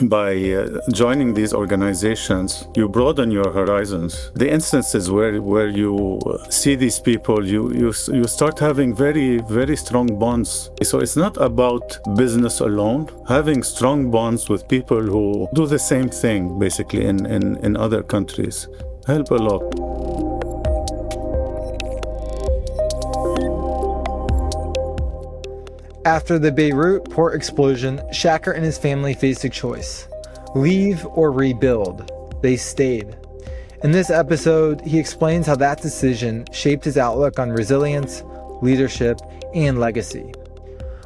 by joining these organizations, you broaden your horizons. The instances where you see these people, you start having very, very strong bonds. So it's not about business alone. Having strong bonds with people who do the same thing, basically, in other countries, help a lot. After the Beirut port explosion, Chaker and his family faced a choice: leave or rebuild. They stayed. In this episode, he explains how that decision shaped his outlook on resilience, leadership, and legacy.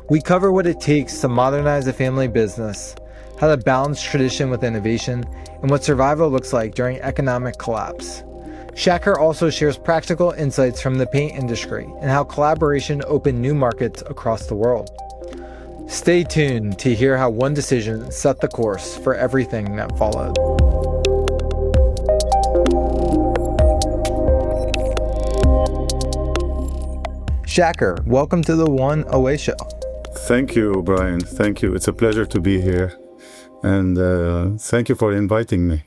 We cover what it takes to modernize a family business, how to balance tradition with innovation, and what survival looks like during economic collapse. Chaker also shares practical insights from the paint industry and how collaboration opened new markets across the world. Stay tuned to hear how one decision set the course for everything that followed. Chaker, welcome to the One Away Show. Thank you, Brian. Thank you. It's a pleasure to be here. And thank you for inviting me.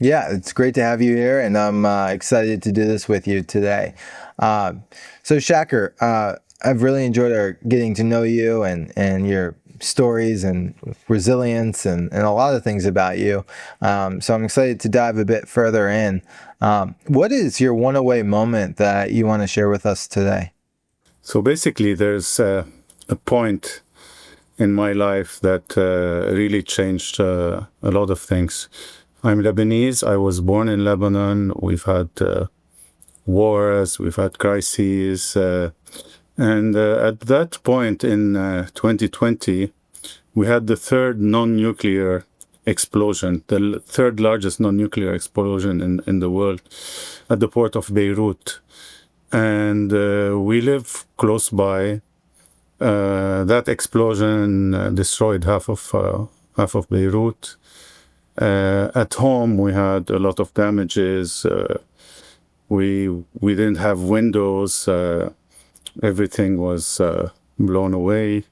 Yeah, it's great to have you here, and I'm excited to do this with you today. So, Chaker, I've really enjoyed getting to know you and your stories and resilience and a lot of things about you. So I'm excited to dive a bit further in. What is your one away moment that you want to share with us today? So basically, there's a point in my life that really changed a lot of things. I'm Lebanese. I was born in Lebanon. We've had wars, we've had crises. And at that point in 2020, we had the third non-nuclear explosion, the third largest non-nuclear explosion in the world at the port of Beirut. And we live close by. That explosion destroyed half of Beirut. At home, we had a lot of damages. We didn't have windows. Everything was blown away.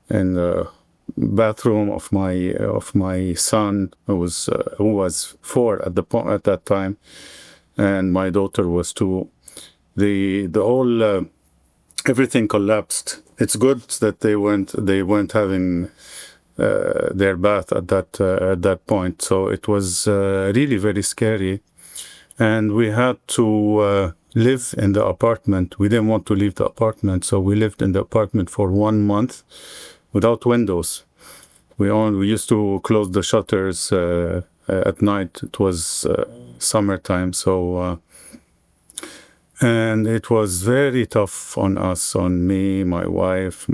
In the bathroom of my son, who was 4 at that time, and my daughter was 2. The whole everything collapsed. It's good that they weren't having their bath at that point. So it was really very scary, and we had to live in the apartment. We didn't want to leave the apartment, so we lived in the apartment for 1 month without windows. We used to close the shutters at night. It was summertime, so and it was very tough on us, on me, my wife,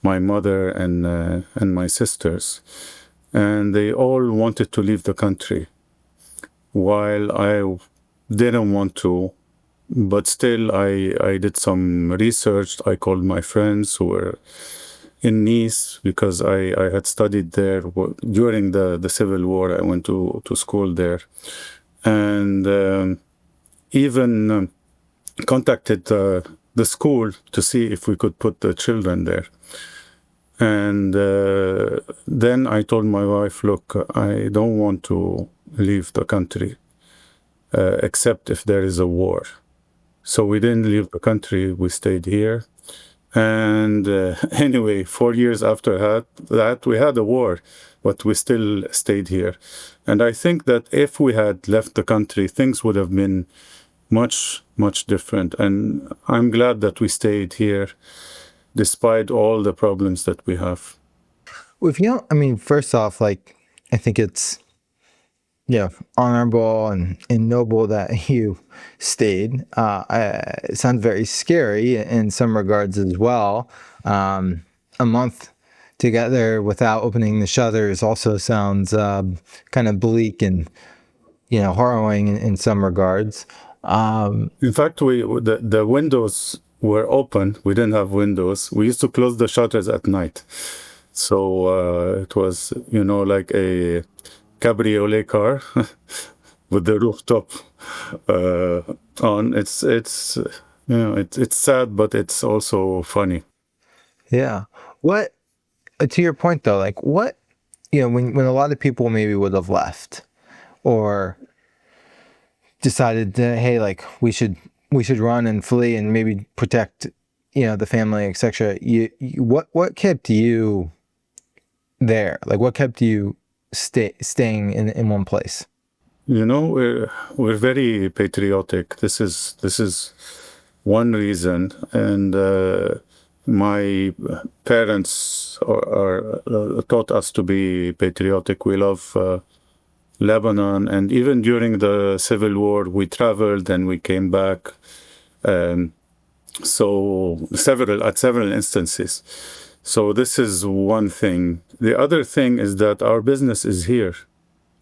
my mother, and my sisters, and they all wanted to leave the country, while I didn't want to. But still, I did some research. I called my friends who were in Nice, because I had studied there during the Civil War. I went to school there, and even contacted the school to see if we could put the children there. And then I told my wife, look, I don't want to leave the country except if there is a war. So we didn't leave the country, we stayed here. And anyway, 4 years after that, we had a war, but we still stayed here. And I think that if we had left the country, things would have been much, much different. And I'm glad that we stayed here, despite all the problems that we have. Well, if you don't, I mean, first off, I think it's, honorable and noble that you stayed. It sounds very scary in some regards as well. A month together without opening the shutters also sounds kind of bleak and, harrowing in some regards. In fact, the windows were open. We didn't have windows. We used to close the shutters at night. So it was, like a cabriolet car with the rooftop on. It's sad, but it's also funny. Yeah. What, to your point though, what when a lot of people maybe would have left or decided that, hey, like we should run and flee and maybe protect, the family, etc. What kept you there? Like, what kept you staying in one place? We're very patriotic. This is one reason, and my parents taught us to be patriotic. We love Lebanon, and even during the civil war, we traveled and we came back. Um, so several instances. So this is one thing. The other thing is that our business is here.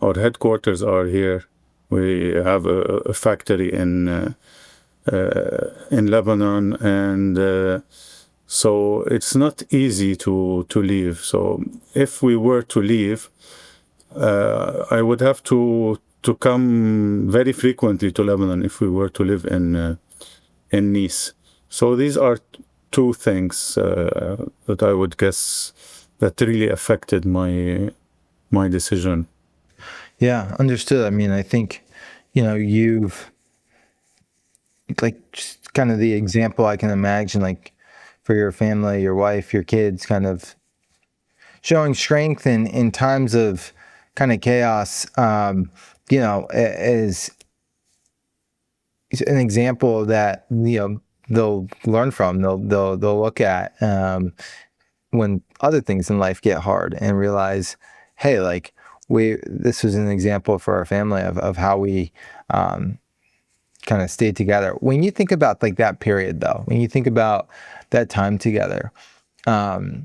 Our headquarters are here. We have a factory in Lebanon, and so it's not easy to leave. So if we were to leave, I would have to come very frequently to Lebanon if we were to live in Nice. So these are two things that I would guess that really affected my decision. Yeah, understood. I mean, I think, you've like just kind of the example I can imagine, like for your family, your wife, your kids, kind of showing strength in times of kind of chaos, is an example that, they'll learn from, they'll look at, when other things in life get hard and realize, hey, like this was an example for our family of how we, kind of stayed together. When you think about like that period though, when you think about that time together, what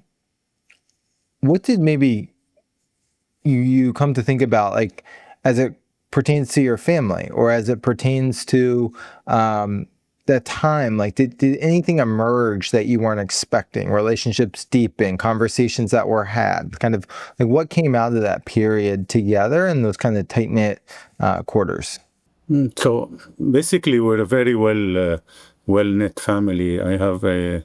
did maybe you come to think about, like as it pertains to your family or as it pertains to that time? Like did anything emerge that you weren't expecting? Relationships deepen, conversations that were had, kind of like what came out of that period together in those kind of tight-knit quarters? So basically, we're a very well-knit family. I have an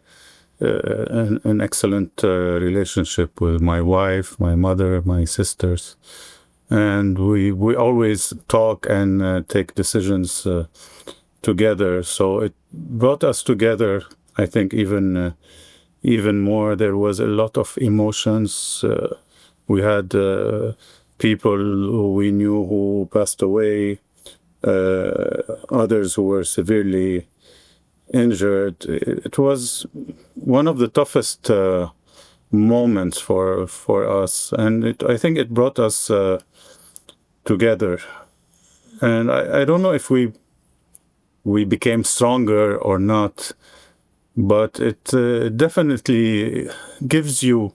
excellent relationship with my wife, my mother, my sisters, and we always talk and take decisions together. So it brought us together. I think even more. There was a lot of emotions. We had people who we knew who passed away. Others who were severely injured. It was one of the toughest moments for us, and I think it brought us together. And I don't know if we became stronger or not, but it definitely gives you,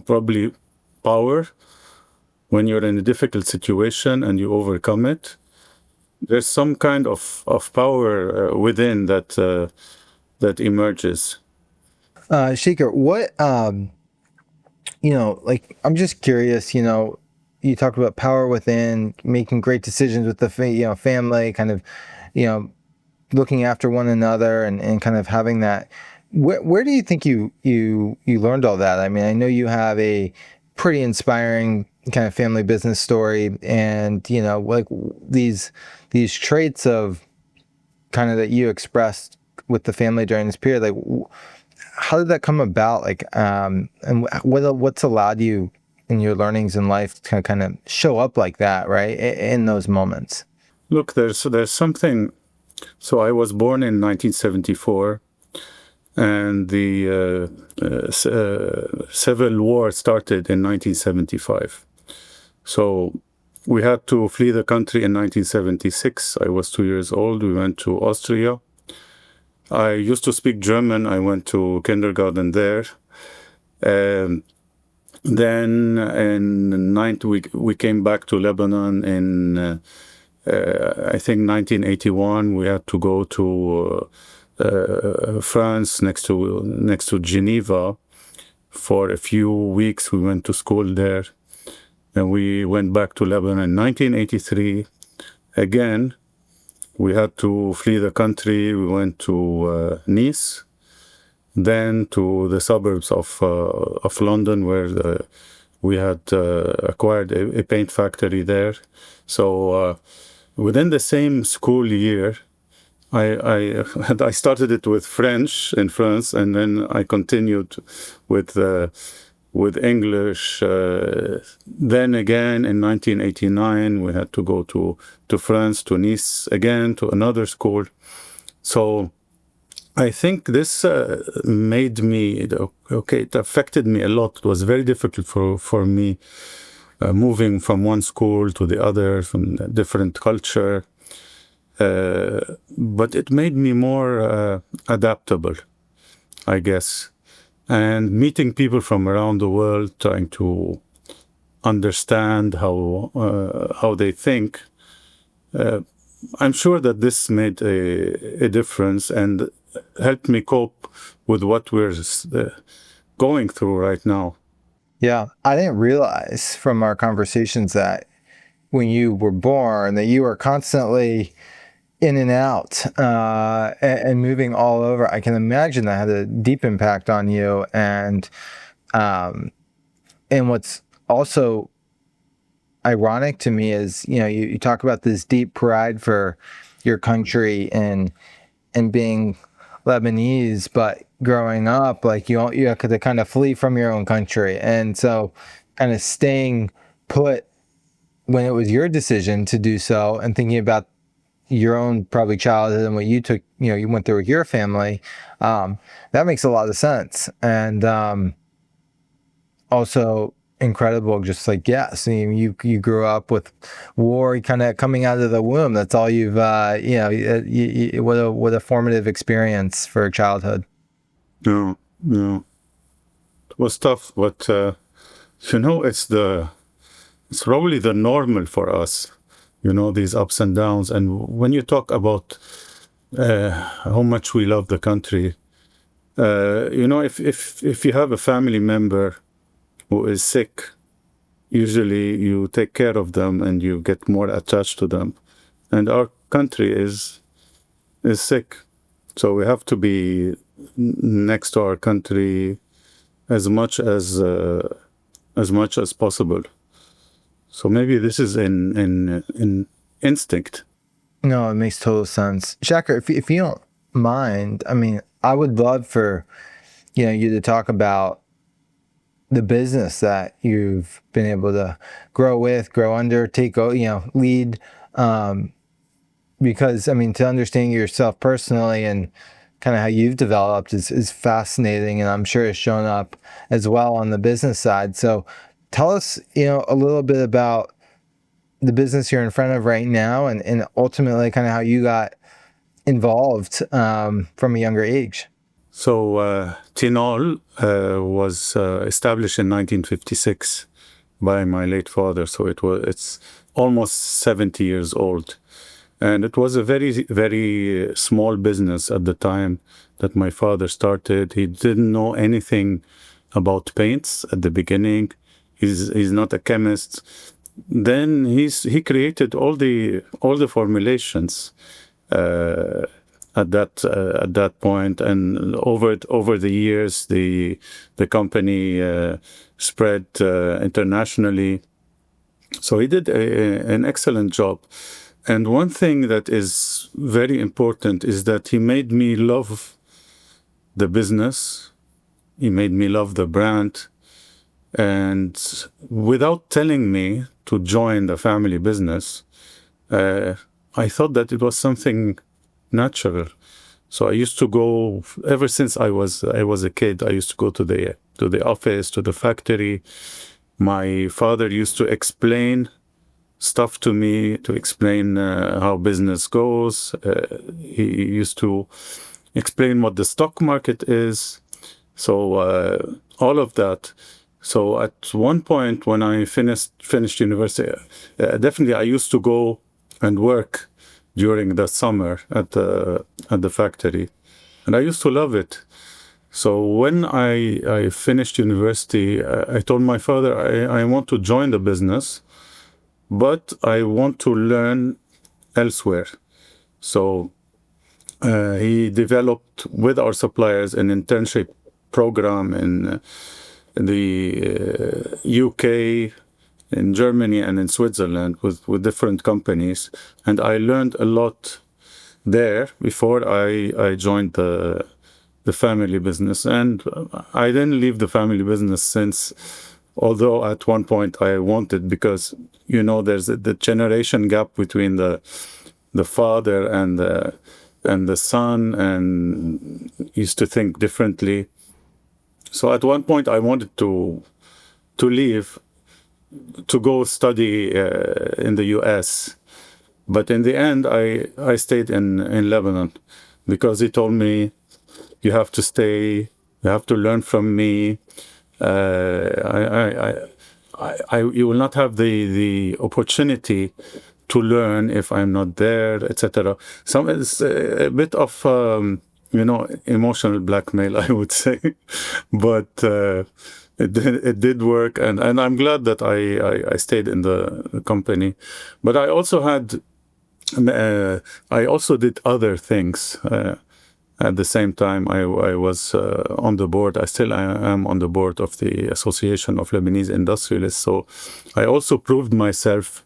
probably power when you're in a difficult situation and you overcome it. There's some kind of power within that emerges. Shaker, what like I'm just curious, you talk about power within, making great decisions with the family, kind of, looking after one another and kind of having that. Where do you think you learned all that? I mean, I know you have a pretty inspiring kind of family business story, and like these traits of kind of that you expressed with the family during this period. Like, how did that come about? Like, and what's allowed you in your learnings in life to kind of show up like that, right, in those moments? Look, there's something. So I was born in 1974, and the Civil War started in 1975. So we had to flee the country in 1976. I was 2 years old. We went to Austria. I used to speak German. I went to kindergarten there. Then we came back to Lebanon in, I think, 1981. We had to go to France, next to Geneva, for a few weeks. We went to school there. And we went back to Lebanon in 1983. Again, we had to flee the country. We went to Nice, then to the suburbs of London, where We had acquired a paint factory there. So within the same school year, I started it with French in France, and then I continued with English. Then again in 1989, we had to go to France, to Nice again, to another school. So I think this made me, okay, it affected me a lot. It was very difficult for me moving from one school to the other, from a different culture. But it made me more adaptable, I guess. And meeting people from around the world, trying to understand how they think. I'm sure that this made a difference and helped me cope with what we're going through right now. Yeah, I didn't realize from our conversations that when you were born that you were constantly in and out and moving all over. I can imagine that had a deep impact on you. And what's also ironic to me is, you talk about this deep pride for your country and being Lebanese, but growing up, like you have to kind of flee from your own country. And so kind of staying put when it was your decision to do so, and thinking about your own probably childhood and what you took, you went through with your family, that makes a lot of sense. And also incredible, just like, yes, you grew up with war kind of coming out of the womb. That's all you've what a formative experience for childhood. No, no, it was tough, but it's probably the normal for us, these ups and downs. And when you talk about how much we love the country, if you have a family member who is sick, usually you take care of them and you get more attached to them. And our country is sick, so we have to be next to our country as much as possible. So maybe this is in instinct. No, it makes total sense. Chaker, if you don't mind, I would love for you to talk about the business that you've been able to grow under, lead, because to understand yourself personally and kind of how you've developed is fascinating, and I'm sure it's shown up as well on the business side. So tell us, a little bit about the business you're in front of right now, and ultimately kind of how you got involved from a younger age. So Tinol was established in 1956 by my late father. So it's almost 70 years old. And it was a very, very small business at the time that my father started. He didn't know anything about paints at the beginning. He's not a chemist. Then he created all the formulations at that point, and over the years, the company spread internationally. So he did an excellent job. And one thing that is very important is that he made me love the business. He made me love the brand. And without telling me to join the family business, I thought that it was something natural. So I used to go, ever since I was a kid, I used to go to the office, to the factory. My father used to explain stuff to me, to explain how business goes. He used to explain what the stock market is. So all of that. So at one point when I finished university, definitely I used to go and work during the summer at the factory, and I used to love it. So when I finished university, I told my father I want to join the business, but I want to learn elsewhere. So he developed with our suppliers an internship program the UK, in Germany, and in Switzerland with different companies. And I learned a lot there before I joined the family business. And I didn't leave the family business since, although at one point I wanted, because, you know, there's the generation gap between the father and the son, and used to think differently. So at one point I wanted to leave to go study in the US. But in the end, I stayed in Lebanon, because he told me, you have to stay, you have to learn from me. You will not have the opportunity to learn if I'm not there, etc. So it's a bit of emotional blackmail, I would say, but it did work, and I'm glad that I stayed in the company. But I also did other things. At the same time, I was on the board. I still am on the board of the Association of Lebanese Industrialists. So I also proved myself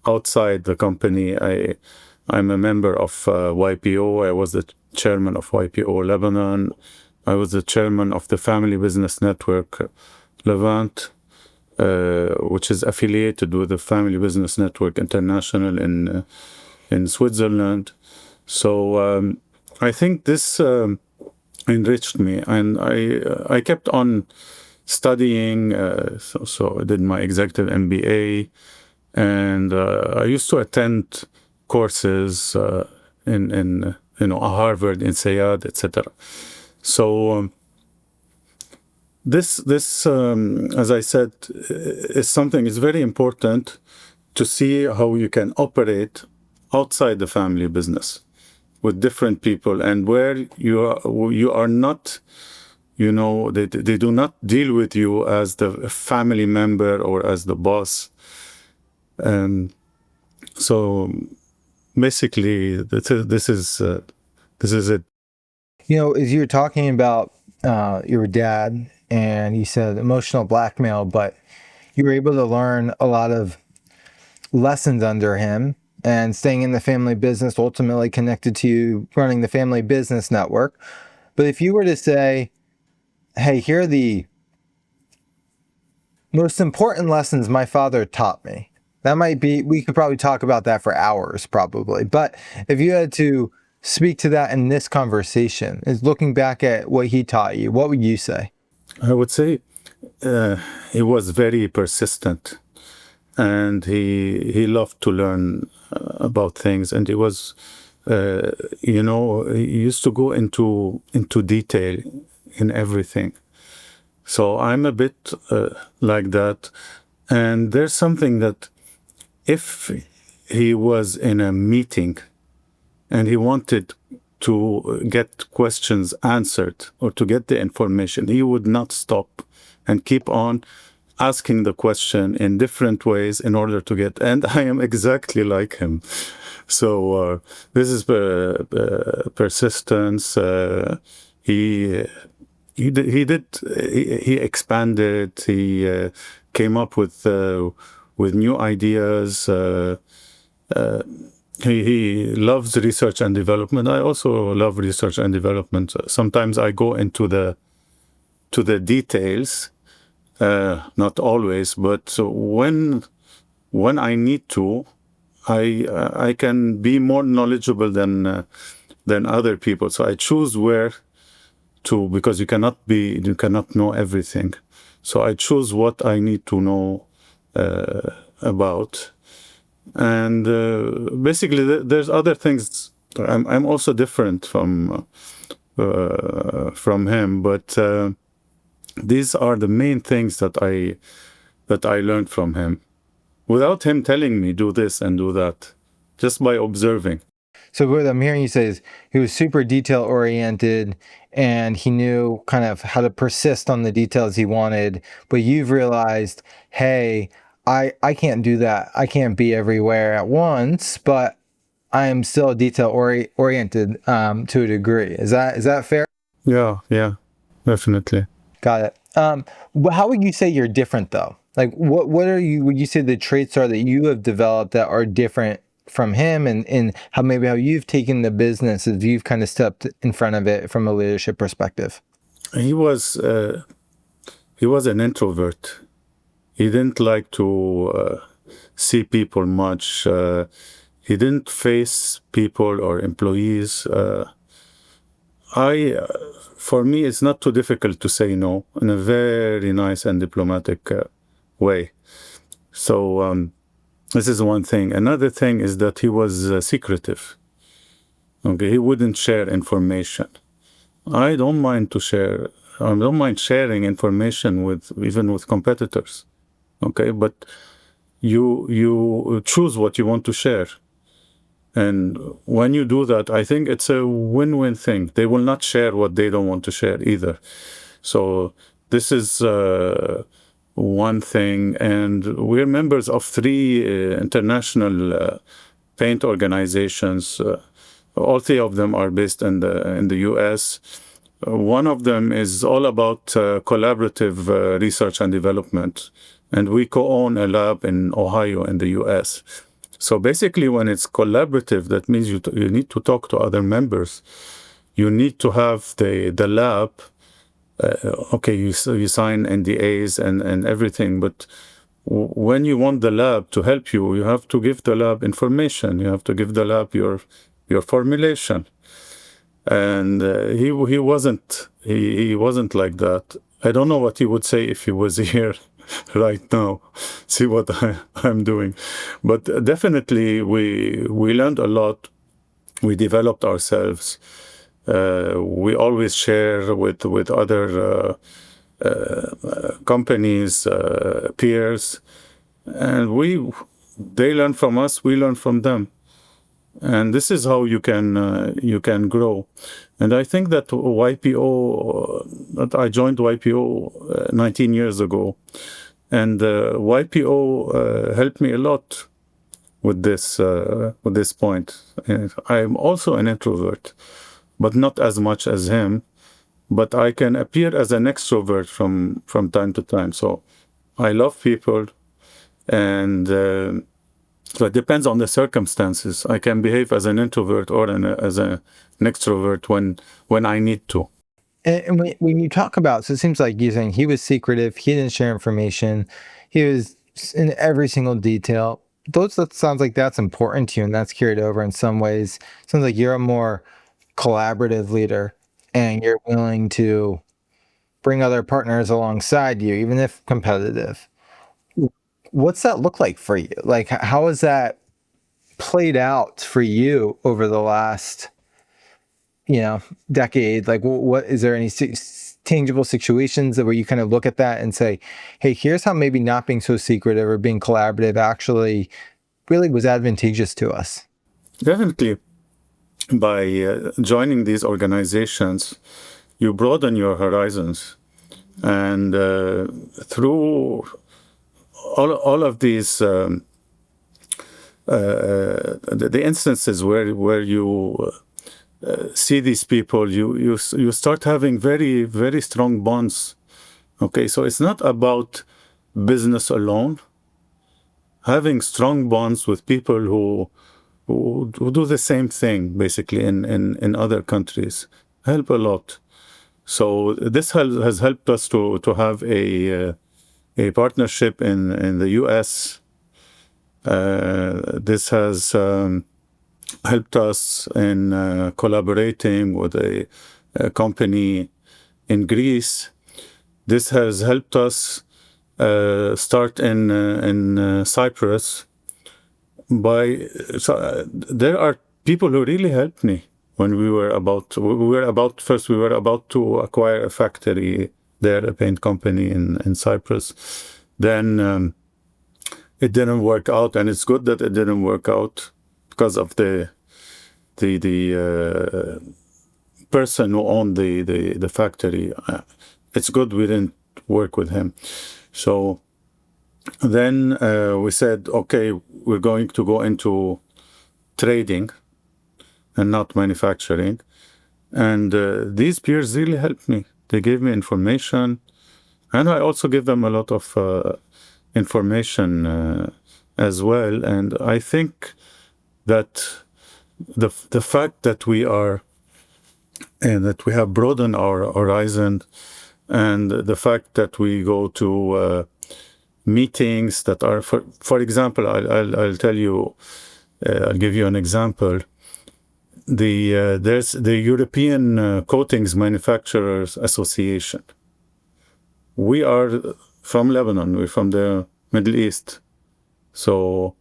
outside the company. I'm a member of YPO. I was the chairman of YPO Lebanon. I was the chairman of the Family Business Network Levant, which is affiliated with the Family Business Network International in Switzerland. So I think this enriched me, and I kept on studying. So I did my executive MBA, and I used to attend courses in Harvard, in Sayad, etc. So this as I said, is something. It's very important to see how you can operate outside the family business with different people, and where you are not, they do not deal with you as the family member or as the boss. So basically, this is it. As you were talking about your dad, and you said emotional blackmail, but you were able to learn a lot of lessons under him, and staying in the family business ultimately connected to you running the family business network. But if you were to say, hey, here are the most important lessons my father taught me, that might be, we could probably talk about that for hours probably. But if you had to speak to that in this conversation, is looking back at what he taught you, what would you say? I would say he was very persistent, and he loved to learn about things, and he was, he used to go into detail in everything. So I'm a bit like that, and there's something that if he was in a meeting and he wanted to get questions answered or to get the information, he would not stop and keep on asking the question in different ways in order to get, and I am exactly like him. So this is persistence. He expanded. He came up with new ideas. He loves research and development. I also love research and development. Sometimes I go into the details. Not always, but when I need to, I can be more knowledgeable than other people. So I choose where to, because you cannot know everything. So I choose what I need to know about, and basically there's other things. I'm also different from him, but. These are the main things that I learned from him, without him telling me do this and do that, just by observing. So what I'm hearing you say is he was super detail oriented, and he knew kind of how to persist on the details he wanted. But you've realized, hey, I can't do that. I can't be everywhere at once, but I am still detail oriented to a degree. Is that fair? Yeah, definitely. Got it. How would you say you're different though? Like what are you would you say the traits are that you have developed that are different from him, and how you've taken the business as you've kind of stepped in front of it from a leadership perspective? He was an introvert. He didn't like to see people much. He didn't face people or employees. For me, it's not too difficult to say no in a very nice and diplomatic way. So this is one thing. Another thing is that he was secretive. Okay, he wouldn't share information. I don't mind to share. I don't mind sharing information even with competitors. Okay, but you choose what you want to share. And when you do that, I think it's a win-win thing. They will not share what they don't want to share either. So this is one thing. And we're members of three international paint organizations. All three of them are based in the US. One of them is all about collaborative research and development. And we co-own a lab in Ohio in the US. So basically, when it's collaborative, that means you need to talk to other members. You need to have the lab. Okay, you sign NDAs and everything, but when you want the lab to help you, you have to give the lab information. You have to give the lab your formulation. And he wasn't like that. I don't know what he would say if he was here right now. See what I'm doing. But definitely we learned a lot. We developed ourselves. We always share with other companies, peers, and they learn from us, we learn from them. And this is how you can grow. And I think that that I joined YPO 19 years ago, and YPO helped me a lot with this point. And I'm also an introvert, but not as much as him. But I can appear as an extrovert from time to time. So I love people, and so it depends on the circumstances. I can behave as an introvert or as an extrovert when I need to. And when you talk about, so it seems like you're saying he was secretive, he didn't share information, he was in every single detail. That sounds like that's important to you, and that's carried over in some ways. Sounds like you're a more collaborative leader, and you're willing to bring other partners alongside you, even if competitive. What's that look like for you? Like, how has that played out for you over the last, decade? Like, what is there any tangible situations where you kind of look at that and say, hey, here's how maybe not being so secretive or being collaborative actually really was advantageous to us? Definitely, by joining these organizations, you broaden your horizons, and through all of these the instances where you see these people, you start having very, very strong bonds. Okay, so it's not about business alone. Having strong bonds with people who do the same thing, basically, in other countries, help a lot. So this has helped us to have a partnership in the US. This has helped us in collaborating with a company in Greece. This has helped us start in Cyprus. There are people who really helped me when we were about to acquire a factory there, a paint company in Cyprus. Then it didn't work out, and it's good that it didn't work out because of the person who owned the factory. It's good we didn't work with him. So then we said, okay, we're going to go into trading and not manufacturing. And these peers really helped me. They gave me information. And I also give them a lot of information as well. And I think that the fact that we are and that we have broadened our horizon, and the fact that we go to meetings that are, for example, I'll tell you, I'll give you an example. There's the European Coatings Manufacturers Association. We are from Lebanon. We're from the Middle East. So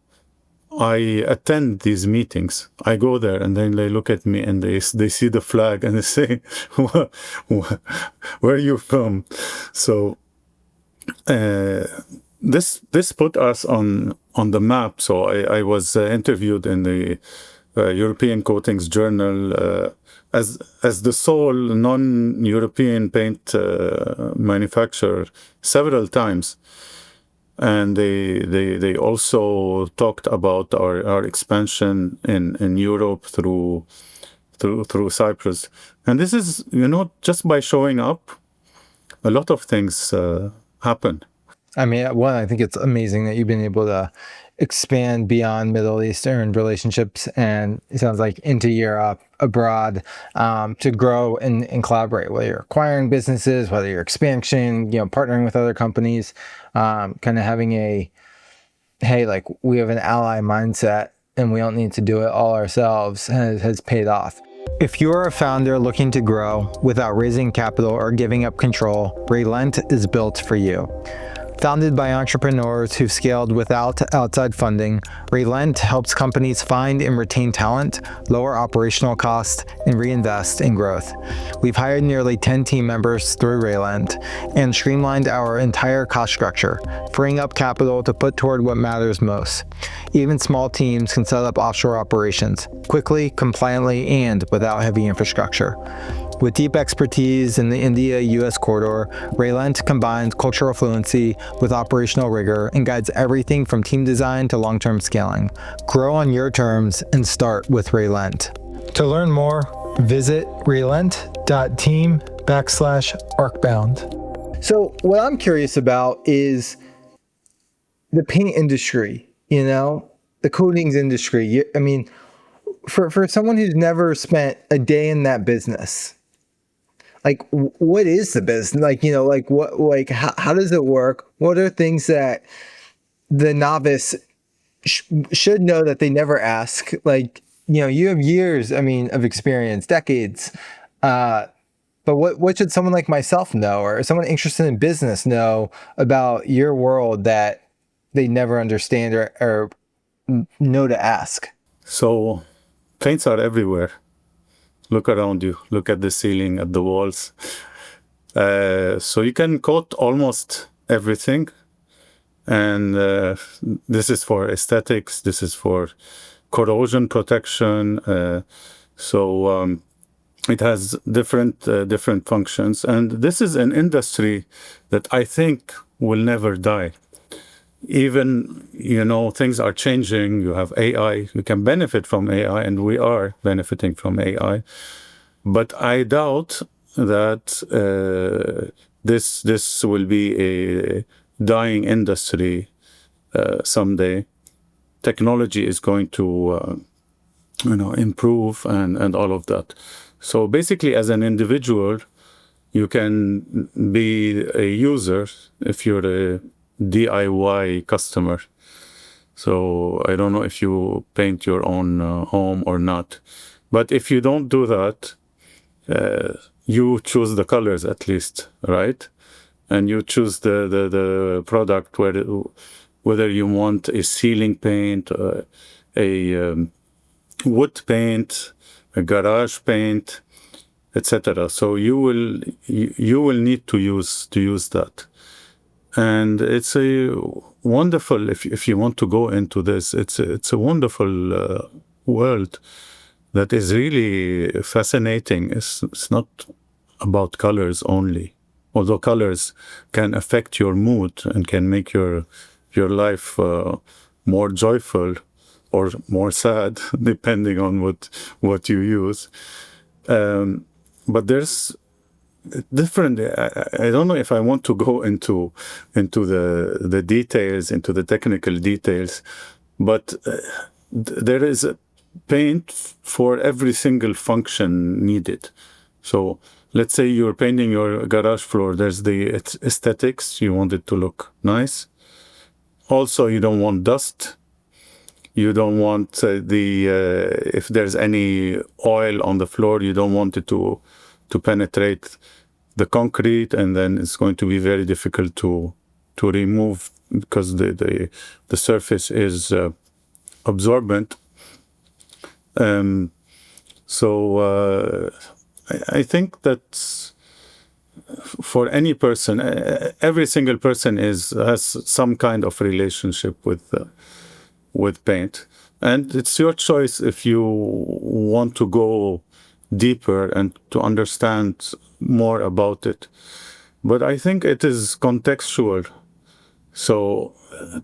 I attend these meetings. I go there, and then they look at me and they see the flag and they say, "Where are you from?" So this put us on the map. So I was interviewed in the European Coatings Journal as the sole non-European paint manufacturer several times. And they also talked about our expansion in Europe through Cyprus. And this is, just by showing up, a lot of things happen. I mean, one, I think it's amazing that you've been able to expand beyond Middle Eastern relationships, and it sounds like into Europe, abroad, to grow and collaborate, whether you're acquiring businesses, whether you're expansion, partnering with other companies, kind of having hey, like, we have an ally mindset and we don't need to do it all ourselves has paid off. If you're a founder looking to grow without raising capital or giving up control, Relent is built for you. Founded by entrepreneurs who've scaled without outside funding, Relent helps companies find and retain talent, lower operational costs, and reinvest in growth. We've hired nearly 10 team members through Relent and streamlined our entire cost structure, freeing up capital to put toward what matters most. Even small teams can set up offshore operations quickly, compliantly, and without heavy infrastructure. With deep expertise in the India-US corridor, Relent combines cultural fluency with operational rigor and guides everything from team design to long-term scaling. Grow on your terms and start with Relent. To learn more, visit relent.team/arcbound. So what I'm curious about is the paint industry, the coatings industry. I mean, for someone who's never spent a day in that business, like, what is the business? How does it work? What are things that the novice should know that they never ask? You have years, of experience, decades. But what should someone like myself know, or someone interested in business know about your world that they never understand or know to ask? So paints are everywhere. Look around you. Look at the ceiling, at the walls. So you can coat almost everything. And this is for aesthetics. This is for corrosion protection. It has different functions. And this is an industry that I think will never die. Even, things are changing. You have AI. You can benefit from AI, and we are benefiting from AI. But I doubt that this will be a dying industry someday. Technology is going to, improve and all of that. So basically, as an individual, you can be a user if you're a DIY customer. So I don't know if you paint your own home or not. But if you don't do that, you choose the colors at least, right? And you choose the product, whether you want a ceiling paint, a wood paint, a garage paint, etc. So you will need to use that. And it's a wonderful, if you want to go into this, it's a wonderful world that is really fascinating. It's not about colors only, although colors can affect your mood and can make your life more joyful or more sad, depending on what you use. But there's different. I don't know if I want to go into the details, into the technical details, but there is a paint for every single function needed. So let's say you're painting your garage floor. There's the aesthetics. You want it to look nice. Also, you don't want dust. You don't want if there's any oil on the floor, you don't want it to penetrate the concrete, and then it's going to be very difficult to remove because the surface is absorbent. So I think that for any person, every single person has some kind of relationship with paint, and it's your choice if you want to go deeper and to understand more about it. But I think it is contextual. So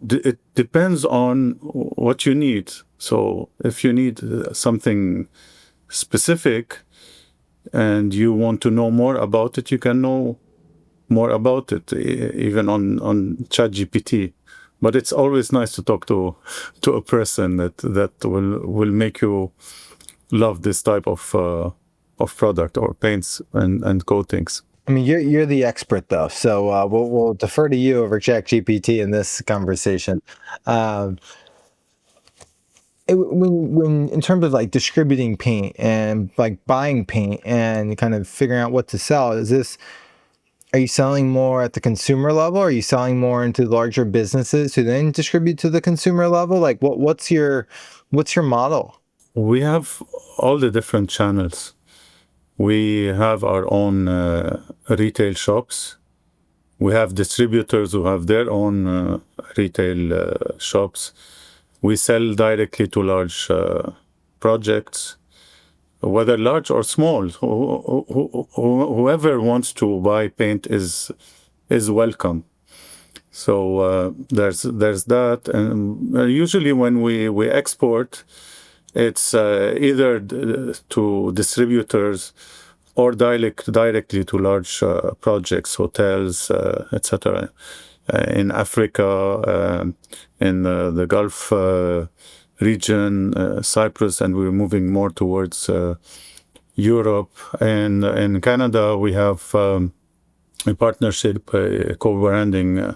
it depends on what you need. So if you need something specific and you want to know more about it, you can know more about it, even on ChatGPT. But it's always nice to talk to a person that will make you love this type of product or paints and coatings. I mean, you're the expert though, so we'll defer to you over ChatGPT in this conversation. When in terms of like distributing paint and like buying paint and kind of figuring out what to sell, are you selling more at the consumer level? Or are you selling more into larger businesses who then distribute to the consumer level? Like what's your model? We have all the different channels. We have our own retail shops. We have distributors who have their own retail shops. We sell directly to large projects, whether large or small. Whoever wants to buy paint is welcome. So there's that, and usually when we export, it's either to distributors or directly to large projects, hotels, etc. In Africa, in the Gulf region, Cyprus, and we're moving more towards Europe. And in Canada, we have a partnership, a co-branding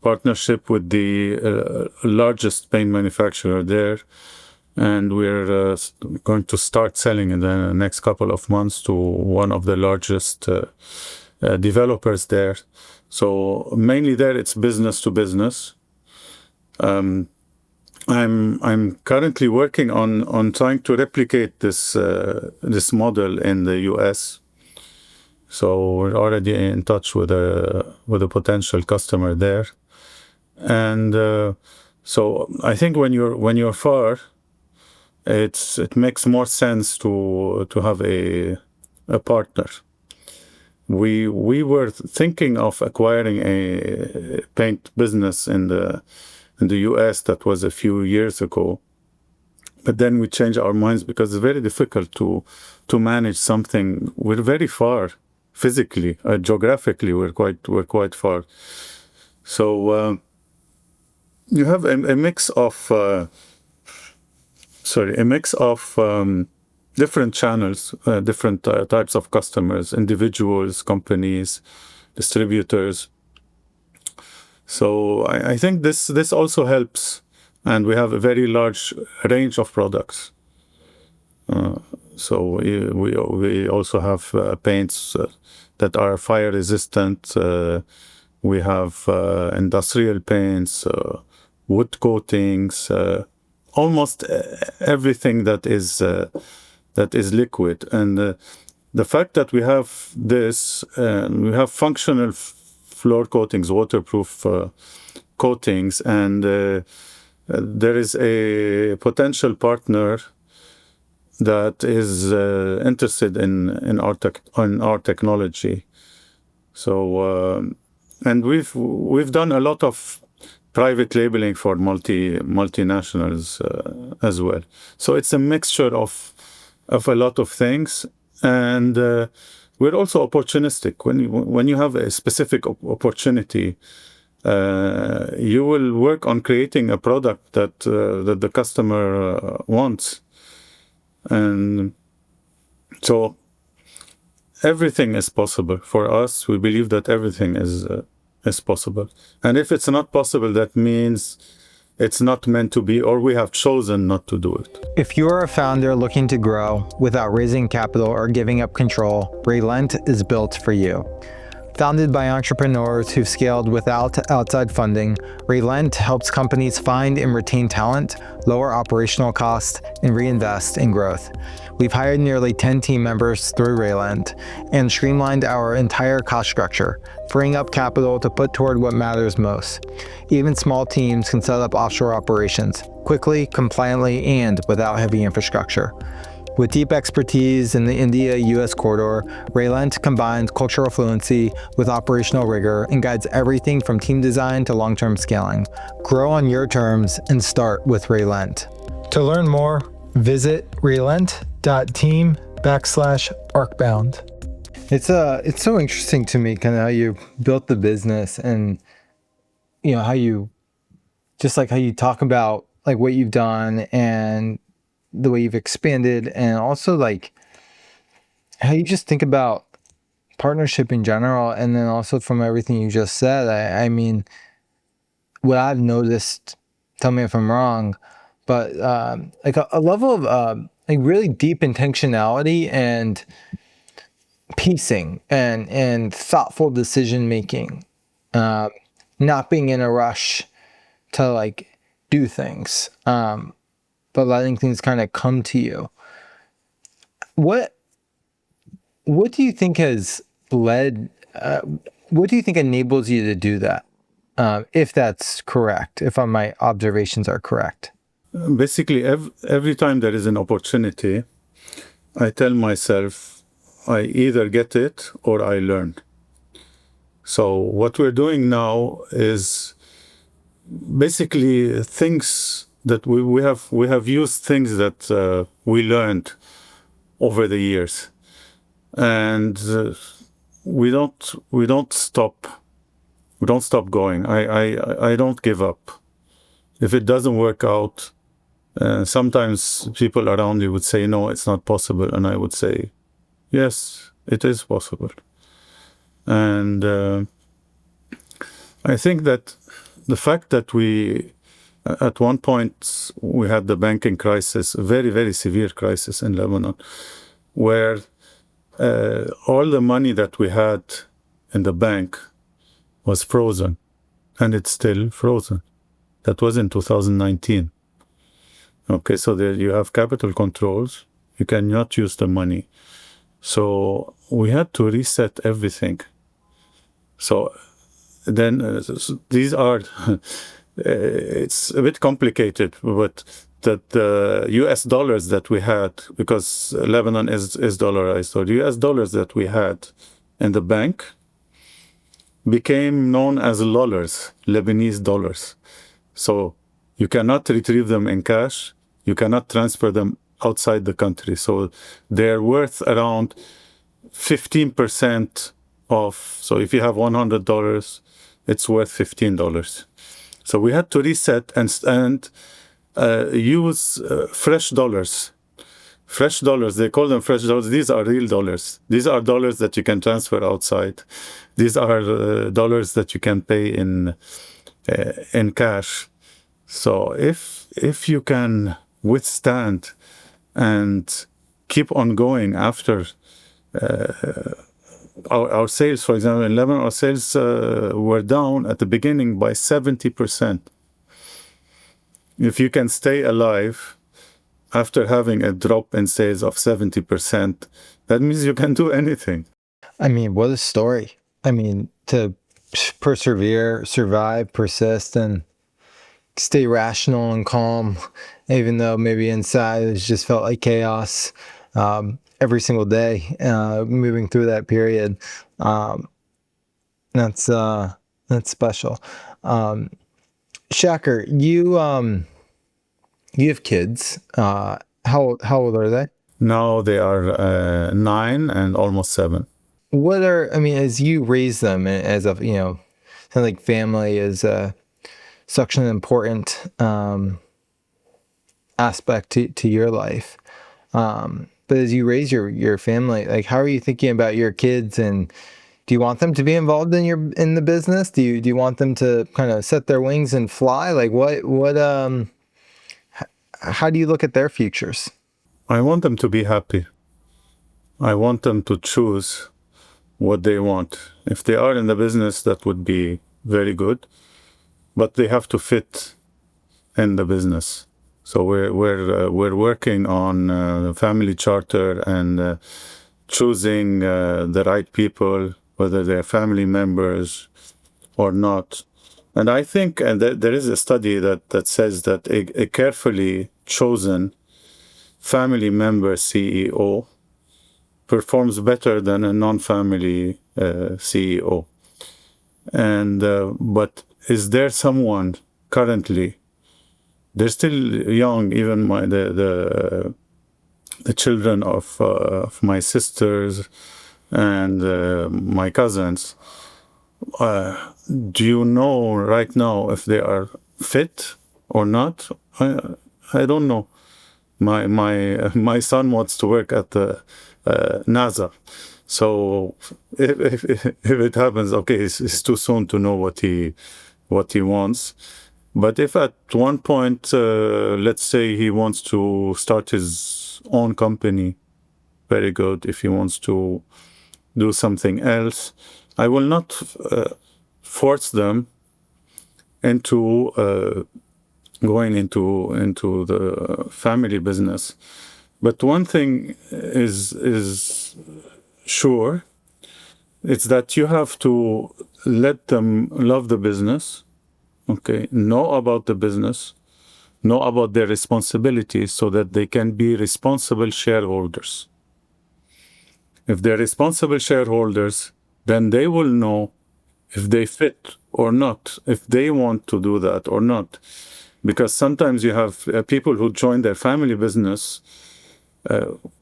partnership with the largest paint manufacturer there. And we're going to start selling in the next couple of months to one of the largest developers there. So mainly there, it's business to business. I'm currently working on trying to replicate this model in the US. So we're already in touch with a potential customer there, and so I think when you're far, it makes more sense to have a partner. We were thinking of acquiring a paint business in the US. That was a few years ago, but then we changed our minds because it's very difficult to manage something. We're very far physically, geographically. We're quite far. So you have a mix of different channels, different types of customers, individuals, companies, distributors. So I think this also helps, and we have a very large range of products. So we also have paints that are fire resistant. We have industrial paints, wood coatings, almost everything that is liquid. And the fact that we have this, we have functional floor coatings, waterproof coatings, and there is a potential partner that is interested in our technology. So and we've done a lot of private labeling for multinationals as well. So it's a mixture of a lot of things, and we're also opportunistic. When you have a specific opportunity, you will work on creating a product that the customer wants, and so everything is possible for us. We believe that everything is possible, and if it's not possible, that means it's not meant to be, or we have chosen not to do it. If you're a founder looking to grow without raising capital or giving up control, Relent is built for you. Founded by entrepreneurs who've scaled without outside funding, Relent helps companies find and retain talent, lower operational costs, and reinvest in growth. We've hired nearly 10 team members through Relent and streamlined our entire cost structure, freeing up capital to put toward what matters most. Even small teams can set up offshore operations quickly, compliantly, and without heavy infrastructure. With deep expertise in the India-US corridor, Relent combines cultural fluency with operational rigor and guides everything from team design to long-term scaling. Grow on your terms and start with Relent. To learn more, visit relent.team/arcbound. It's so interesting to me kind of how you built the business, and how you talk about like what you've done and the way you've expanded, and also like how you just think about partnership in general. And then also from everything you just said, I mean, what I've noticed, tell me if I'm wrong, but like a level of like really deep intentionality and pacing and thoughtful decision making, not being in a rush to like do things, but letting things kind of come to you. What do you think has led, what do you think enables you to do that? If that's correct, if my observations are correct. Basically, every time there is an opportunity, I tell myself, I either get it or I learn. So what we're doing now is basically things that we have used things that we learned over the years, and we don't stop going. I don't give up. If it doesn't work out, sometimes people around you would say, no, it's not possible, and I would say, yes, it is possible. And I think that the fact that at one point, we had the banking crisis, a very, very severe crisis in Lebanon, where all the money that we had in the bank was frozen, and it's still frozen. That was in 2019. Okay, so there you have capital controls. You cannot use the money. So we had to reset everything. So then these are... it's a bit complicated, but that the US dollars that we had, because Lebanon is dollarized, so the US dollars that we had in the bank became known as dollars, Lebanese dollars. So you cannot retrieve them in cash, you cannot transfer them outside the country. So they're worth around 15% of, so if you have $100, it's worth $15. So we had to reset and use fresh dollars. Fresh dollars, they call them fresh dollars. These are real dollars. These are dollars that you can transfer outside. These are dollars that you can pay in cash. So if you can withstand and keep on going after our sales, for example, in Lebanon, our sales were down at the beginning by 70%. If you can stay alive after having a drop in sales of 70%, that means you can do anything. I mean, what a story. I mean, to persevere, survive, persist, and stay rational and calm, even though maybe inside it just felt like chaos every single day, moving through that period. That's special. Chaker, you have kids. How old are they? Now they are 9 and almost 7. what are, I mean, as you raise them as a, sounds like family is such an important aspect to your life. But as you raise your family, like, how are you thinking about your kids, and do you want them to be involved in the business? Do you want them to kind of set their wings and fly? Like, how do you look at their futures? I want them to be happy. I want them to choose what they want. If they are in the business, that would be very good, but they have to fit in the business. So we're working on family charter and choosing the right people, whether they're family members or not. And I think, and there is a study that says that a carefully chosen family member CEO performs better than a non-family CEO. And but is there someone currently? They're still young. Even the children of my sisters and my cousins. Do you know right now if they are fit or not? I don't know. My son wants to work at the NASA, so if it happens, okay, it's too soon to know what he wants. But if at one point, let's say he wants to start his own company, very good. If he wants to do something else, I will not force them into going into the family business. But one thing is sure, it's that you have to let them love the business, okay, know about the business, know about their responsibilities so that they can be responsible shareholders. If they're responsible shareholders, then they will know if they fit or not, if they want to do that or not. Because sometimes you have people who join their family business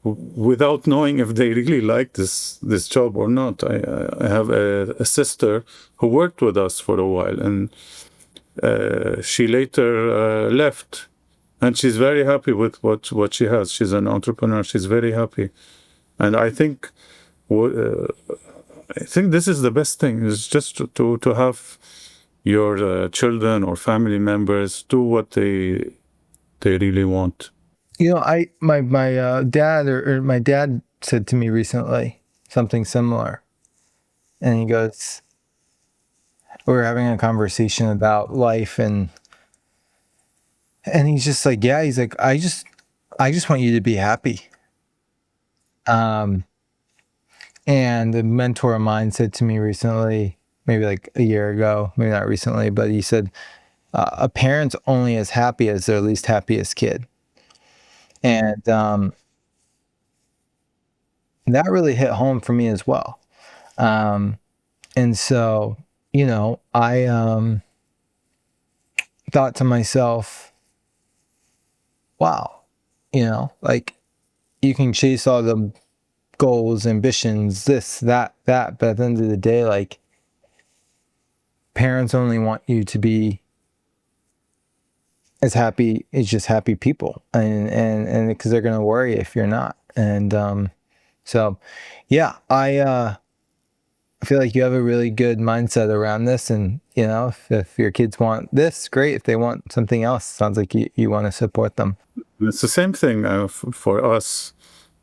without knowing if they really like this job or not. I have a sister who worked with us for a while, and she later left, and she's very happy with what she has. She's an entrepreneur. She's very happy, and I think this is the best thing, is just to have your children or family members do what they really want. My dad or my dad said to me recently something similar, and he goes, we were having a conversation about life, and he's just like, yeah, he's like, I just want you to be happy. And a mentor of mine said to me recently, maybe like a year ago, maybe not recently, but he said, a parent's only as happy as their least happiest kid. And that really hit home for me as well. And so, I thought to myself, wow, like, you can chase all the goals, ambitions, this, that, but at the end of the day, like, parents only want you to be as happy as just happy people, and because they're going to worry if you're not. And so yeah, I feel like you have a really good mindset around this, and if your kids want this, great. If they want something else, sounds like you want to support them. It's the same thing for us.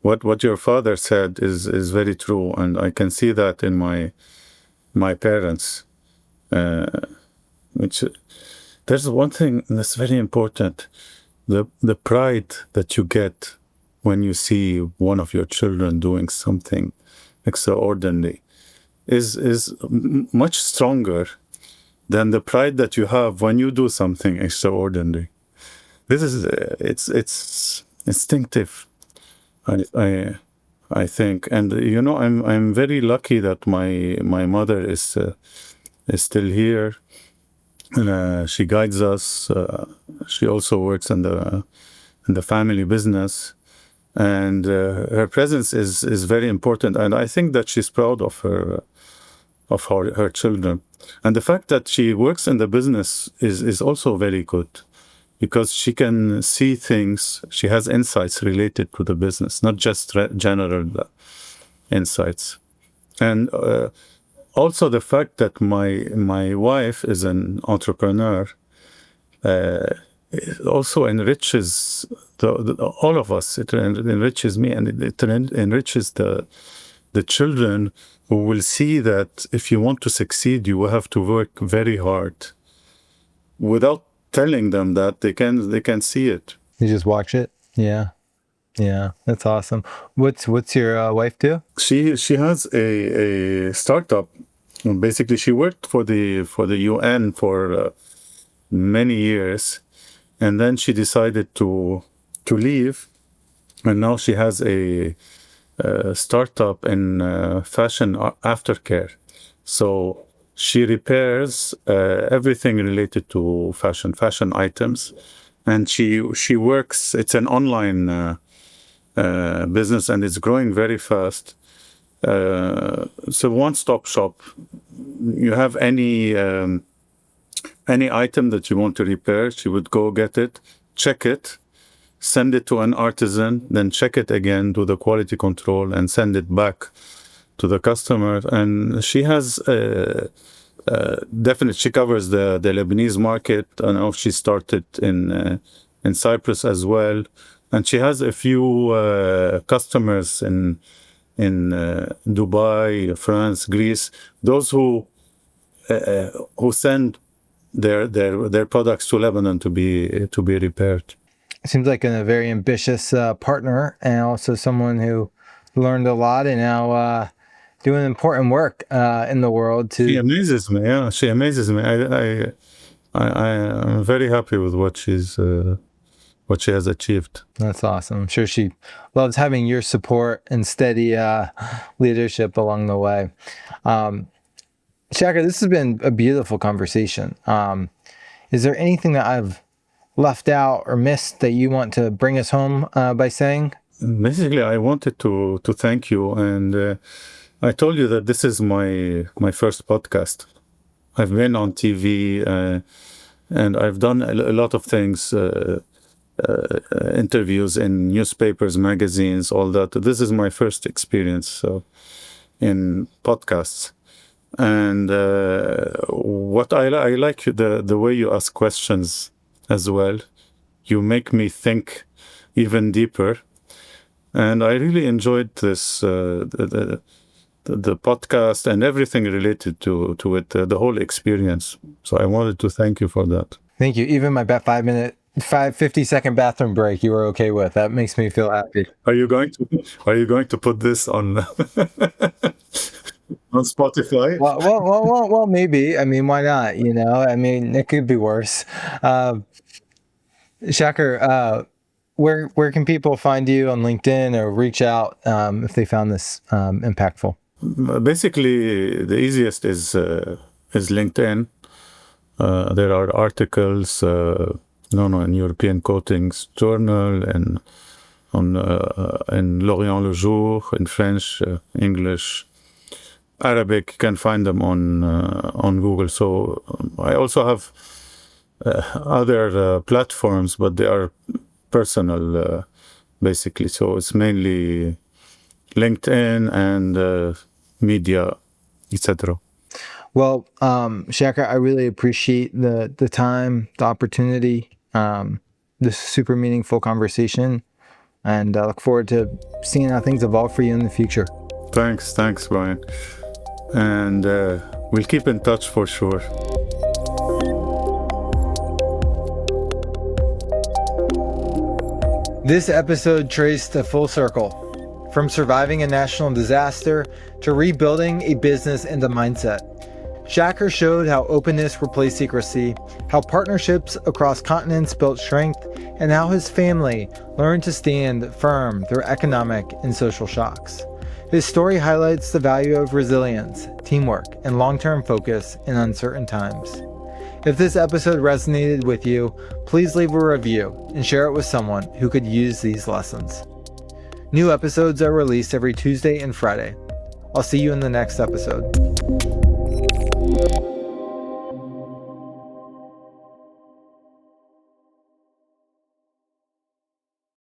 What your father said is very true, and I can see that in my parents. Which there's one thing that's very important: the pride that you get when you see one of your children doing something extraordinary is much stronger than the pride that you have when you do something extraordinary. This is it's instinctive. I think, and I'm very lucky that my mother is still here. She guides us. She also works in the family business, and her presence is very important. And I think that she's proud of her children. And the fact that she works in the business is also very good, because she can see things. She has insights related to the business, not just general insights. And also the fact that my wife is an entrepreneur also enriches all of us. It enriches me, and it enriches the children, who will see that if you want to succeed, you will have to work very hard. Without telling them that, they can see it. You just watch it. Yeah, that's awesome. What's your wife do? She has a startup. Basically, she worked for the UN for many years, and then she decided to leave, and now she has a startup in fashion aftercare. So she repairs everything related to fashion items, and she works. It's an online business, and it's growing very fast. So one-stop shop. You have any item that you want to repair, she would go get it, check it, send it to an artisan, then check it again, do the quality control, and send it back to the customer. And she has definitely, she covers the Lebanese market. I know she started in Cyprus as well, and she has a few customers in Dubai, France, Greece. Those who send their products to Lebanon to be repaired. Seems like a very ambitious partner, and also someone who learned a lot and now doing important work in the world. She amazes me. Yeah, she amazes me. I am very happy with what she has achieved. That's awesome. I'm sure she loves having your support and steady leadership along the way. Chaker, this has been a beautiful conversation. Is there anything that I've left out or missed that you want to bring us home by saying? Basically, I wanted to thank you, and I told you that this is my first podcast. I've been on TV, and I've done a lot of things, interviews in newspapers, magazines, all that. This is my first experience in podcasts. And what I like the way you ask questions as well. You make me think even deeper, and I really enjoyed this the podcast and everything related to it, the whole experience. So I wanted to thank you for that. Thank you. Even my 50-second bathroom break you were okay with. That makes me feel happy. Are you going to put this on on Spotify? Well, maybe. I mean, why not? You know, I mean, it could be worse. Chaker, where can people find you on LinkedIn or reach out if they found this impactful? Basically, the easiest is LinkedIn. There are articles, in European Coatings Journal, and in L'Orient Le Jour, in French, English, Arabic. You can find them on Google. So I also have other platforms, but they are personal, basically. So it's mainly LinkedIn and media, etc. Well, Chaker, I really appreciate the time, the opportunity, this super meaningful conversation, and I look forward to seeing how things evolve for you in the future. Thanks, Brian. And we'll keep in touch for sure. This episode traced a full circle, from surviving a national disaster to rebuilding a business and a mindset. Chaker showed how openness replaced secrecy, how partnerships across continents built strength, and how his family learned to stand firm through economic and social shocks. His story highlights the value of resilience, teamwork, and long-term focus in uncertain times. If this episode resonated with you, please leave a review and share it with someone who could use these lessons. New episodes are released every Tuesday and Friday. I'll see you in the next episode.